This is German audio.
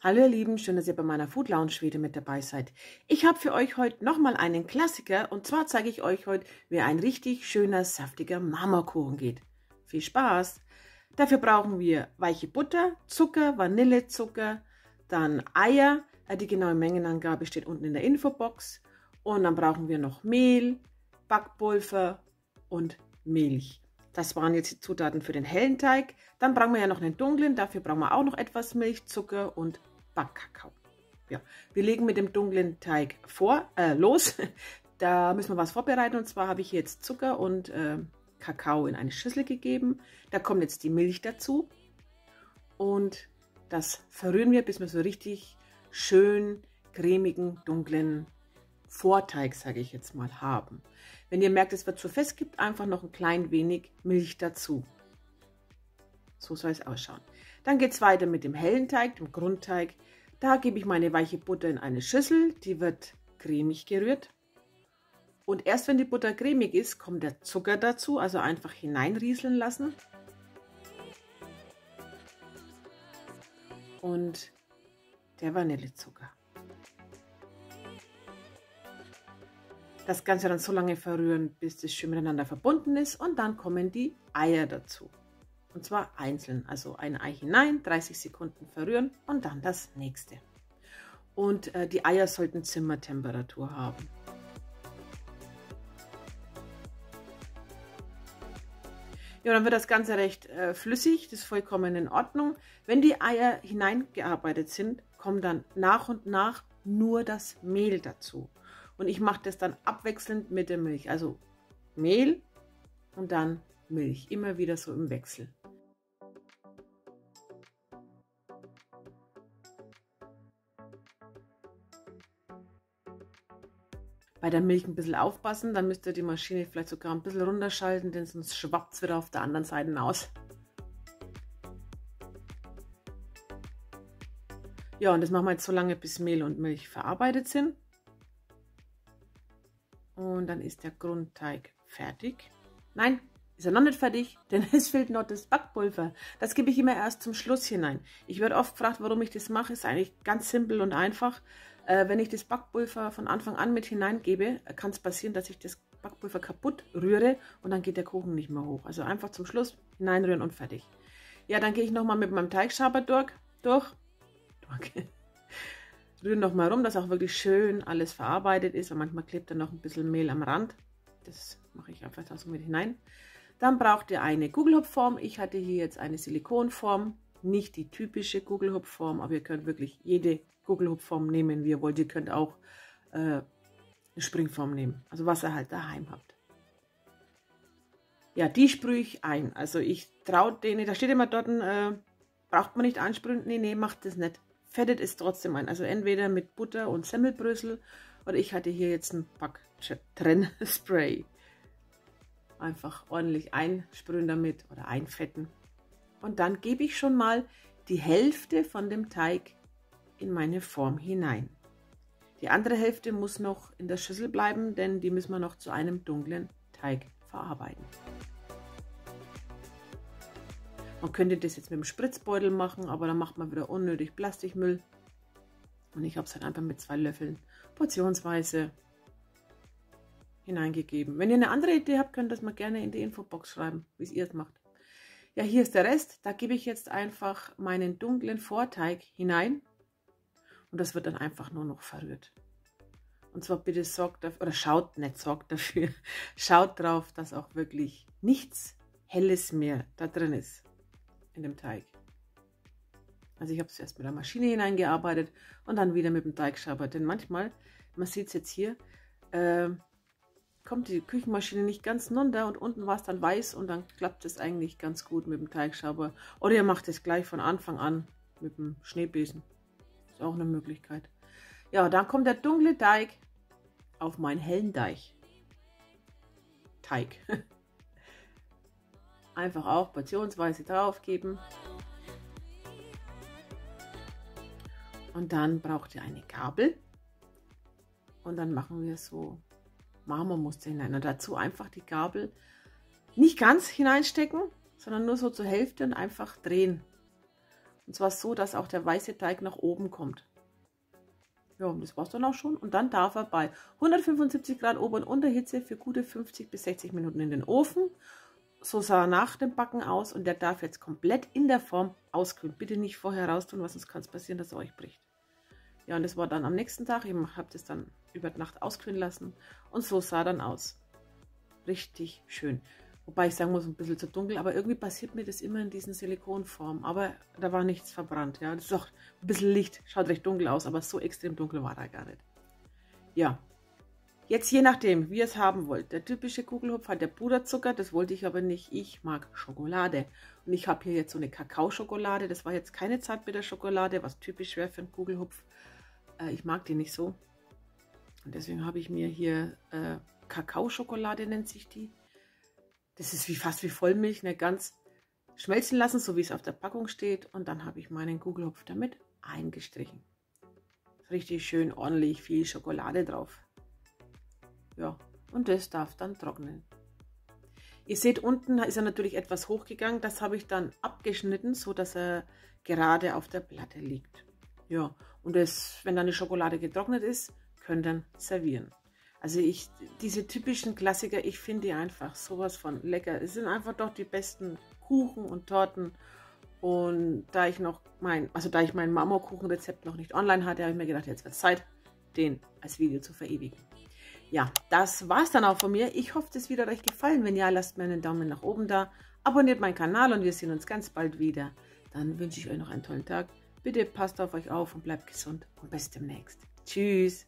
Hallo ihr Lieben, schön, dass ihr bei meiner Food Lounge wieder mit dabei seid. Ich habe für euch heute nochmal einen Klassiker und zwar zeige ich euch heute, wie ein richtig schöner, saftiger Marmorkuchen geht. Viel Spaß! Dafür brauchen wir weiche Butter, Zucker, Vanillezucker, dann Eier. Die genaue Mengenangabe steht unten in der Infobox. Und dann brauchen wir noch Mehl, Backpulver und Milch. Das waren jetzt die Zutaten für den hellen Teig. Dann brauchen wir ja noch einen dunklen, dafür brauchen wir auch noch etwas Milch, Zucker und Backkakao. Ja, wir legen mit dem dunklen Teig los. Da müssen wir was vorbereiten und zwar habe ich jetzt Zucker und Kakao in eine Schüssel gegeben. Da kommt jetzt die Milch dazu und das verrühren wir, bis wir so richtig schön cremigen, dunklen Vorteig, sage ich jetzt mal, haben. Wenn ihr merkt, es wird zu fest, gibt einfach noch ein klein wenig Milch dazu. So soll es ausschauen. Dann geht es weiter mit dem hellen Teig, dem Grundteig. Da gebe ich meine weiche Butter in eine Schüssel, die wird cremig gerührt. Und erst wenn die Butter cremig ist, kommt der Zucker dazu, also einfach hineinrieseln lassen. Und der Vanillezucker. Das Ganze dann so lange verrühren, bis das schön miteinander verbunden ist und dann kommen die Eier dazu. Und zwar einzeln, also ein Ei hinein, 30 Sekunden verrühren und dann das nächste. Und die Eier sollten Zimmertemperatur haben. Ja, dann wird das Ganze recht flüssig, das ist vollkommen in Ordnung. Wenn die Eier hineingearbeitet sind, kommt dann nach und nach nur das Mehl dazu. Und ich mache das dann abwechselnd mit der Milch. Also Mehl und dann Milch. Immer wieder so im Wechsel. Bei der Milch ein bisschen aufpassen. Dann müsst ihr die Maschine vielleicht sogar ein bisschen runterschalten, denn sonst schwappt es wieder auf der anderen Seite aus. Ja, und das machen wir jetzt so lange, bis Mehl und Milch verarbeitet sind. Und dann ist der Grundteig fertig. Nein, ist er noch nicht fertig, denn es fehlt noch das Backpulver. Das gebe ich immer erst zum Schluss hinein. Ich werde oft gefragt, warum ich das mache. Ist eigentlich ganz simpel und einfach. Wenn ich das Backpulver von Anfang an mit hineingebe, kann es passieren, dass ich das Backpulver kaputt rühre und dann geht der Kuchen nicht mehr hoch. Also einfach zum Schluss hineinrühren und fertig. Ja, dann gehe ich nochmal mit meinem Teigschaber durch. Rühren nochmal rum, dass auch wirklich schön alles verarbeitet ist. Und manchmal klebt dann noch ein bisschen Mehl am Rand. Das mache ich einfach da so mit hinein. Dann braucht ihr eine Gugelhupfform. Ich hatte hier jetzt eine Silikonform. Nicht die typische Gugelhupfform, aber ihr könnt wirklich jede Gugelhupfform nehmen, wie ihr wollt. Ihr könnt auch eine Springform nehmen. Also was ihr halt daheim habt. Ja, die sprühe ich ein. Also ich traue denen, da steht immer dort, braucht man nicht ansprühen. Nee, macht das nicht. Fettet es trotzdem ein. Also entweder mit Butter und Semmelbrösel oder ich hatte hier jetzt ein Backtrennspray. Einfach ordentlich einsprühen damit oder einfetten. Und dann gebe ich schon mal die Hälfte von dem Teig in meine Form hinein. Die andere Hälfte muss noch in der Schüssel bleiben, denn die müssen wir noch zu einem dunklen Teig verarbeiten. Man könnte das jetzt mit dem Spritzbeutel machen, aber dann macht man wieder unnötig Plastikmüll. Und ich habe es halt einfach mit 2 Löffeln portionsweise hineingegeben. Wenn ihr eine andere Idee habt, könnt ihr das mal gerne in die Infobox schreiben, wie ihr es macht. Ja, hier ist der Rest. Da gebe ich jetzt einfach meinen dunklen Vorteig hinein. Und das wird dann einfach nur noch verrührt. Und zwar bitte sorgt dafür, oder sorgt dafür, schaut drauf, dass auch wirklich nichts Helles mehr da drin ist. In dem Teig. Also ich habe es erst mit der Maschine hineingearbeitet und dann wieder mit dem Teigschaber. Denn manchmal, man sieht es jetzt hier, kommt die Küchenmaschine nicht ganz runter und unten war es dann weiß und dann klappt es eigentlich ganz gut mit dem Teigschaber. Oder ihr macht es gleich von Anfang an mit dem Schneebesen. Ist auch eine Möglichkeit. Ja, dann kommt der dunkle Teig auf meinen hellen Teig. Einfach auch portionsweise drauf geben. Und dann braucht ihr eine Gabel. Und dann machen wir so Marmormuster hinein. Und dazu einfach die Gabel nicht ganz hineinstecken, sondern nur so zur Hälfte und einfach drehen. Und zwar so, dass auch der weiße Teig nach oben kommt. Ja, und das war es dann auch schon. Und dann darf er bei 175 Grad Ober- und Unterhitze für gute 50 bis 60 Minuten in den Ofen. So sah er nach dem Backen aus und der darf jetzt komplett in der Form auskühlen. Bitte nicht vorher raus tun, was sonst kann es passieren, dass er euch bricht. Ja, und das war dann am nächsten Tag. Ich habe das dann über die Nacht auskühlen lassen und so sah er dann aus. Richtig schön. Wobei ich sagen muss, ein bisschen zu dunkel, aber irgendwie passiert mir das immer in diesen Silikonformen. Aber da war nichts verbrannt. Ja, das ist auch ein bisschen Licht, schaut recht dunkel aus, aber so extrem dunkel war er gar nicht. Ja, jetzt je nachdem, wie ihr es haben wollt. Der typische Kugelhupf hat der Puderzucker, das wollte ich aber nicht. Ich mag Schokolade. Und ich habe hier jetzt so eine Kakaoschokolade. Das war jetzt keine Zartbitterschokolade, was typisch wäre für einen Kugelhupf. Ich mag die nicht so. Und deswegen habe ich mir hier Kakaoschokolade, nennt sich die. Das ist fast wie Vollmilch, ne, ganz schmelzen lassen, so wie es auf der Packung steht. Und dann habe ich meinen Kugelhupf damit eingestrichen. Richtig schön ordentlich viel Schokolade drauf. Ja, und das darf dann trocknen. Ihr seht, unten ist er natürlich etwas hochgegangen. Das habe ich dann abgeschnitten, so dass er gerade auf der Platte liegt. Ja, und wenn dann die Schokolade getrocknet ist, könnt ihr dann servieren. Also diese typischen Klassiker, ich finde die einfach sowas von lecker. Es sind einfach doch die besten Kuchen und Torten. Und da ich mein Marmorkuchenrezept noch nicht online hatte, habe ich mir gedacht, jetzt wird es Zeit, den als Video zu verewigen. Ja, das war es dann auch von mir. Ich hoffe, das Video hat euch gefallen. Wenn ja, lasst mir einen Daumen nach oben da. Abonniert meinen Kanal und wir sehen uns ganz bald wieder. Dann wünsche ich euch noch einen tollen Tag. Bitte passt auf euch auf und bleibt gesund und bis demnächst. Tschüss.